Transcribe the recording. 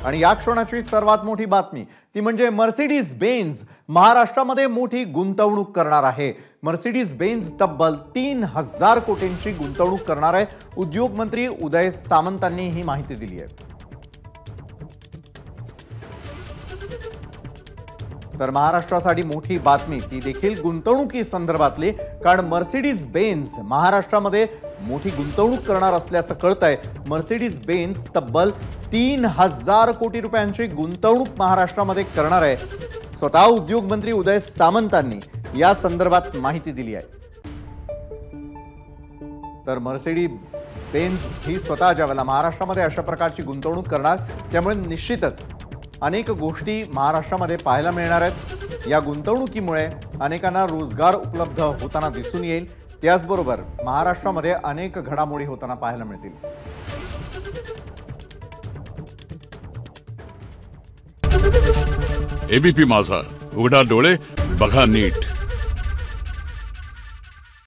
आणि या क्षणाची सर्वात मोठी बातमी ती म्हणजे मर्सिडीज बेंझ महाराष्ट्रामध्ये मोठी गुंतवणूक करणार आहे। मर्सिडीज बेंझ तब्बल 3000 कोटींची गुंतवणूक करणार आहे। उद्योग मंत्री उदय सामंतांनी ही माहिती दिली आहे। तर महाराष्ट्रासाठी मोठी बातमी ती देखील गुंतवणुकी संदर्भातली, कारण मर्सिडीज बेंझ महाराष्ट्रामध्ये मोठी गुंतवणूक करणार असल्याचं कळतंय। मर्सिडीज बेंझ तब्बल 3000 कोटी रुपयांची गुंतवणूक महाराष्ट्रामध्ये करणार आहे। स्वतः उद्योग मंत्री उदय सामंतांनी या संदर्भात माहिती दिली आहे। तर मर्सिडीज बेंझ ही स्वतः ज्यावेळेला महाराष्ट्रामध्ये अशा प्रकारची गुंतवणूक करणार, त्यामुळे निश्चितच अनेक गोष्टी महाराष्ट्रामध्ये पाहायला मिळणार आहेत। या गुंतवणुकीमुळे अनेकांना रोजगार उपलब्ध होताना दिसून येईल। त्याचबरोबर महाराष्ट्रामध्ये अनेक घडामोडी होताना पाहायला मिळतील। एबीपी माझा, उघडा डोळे बघा नीट।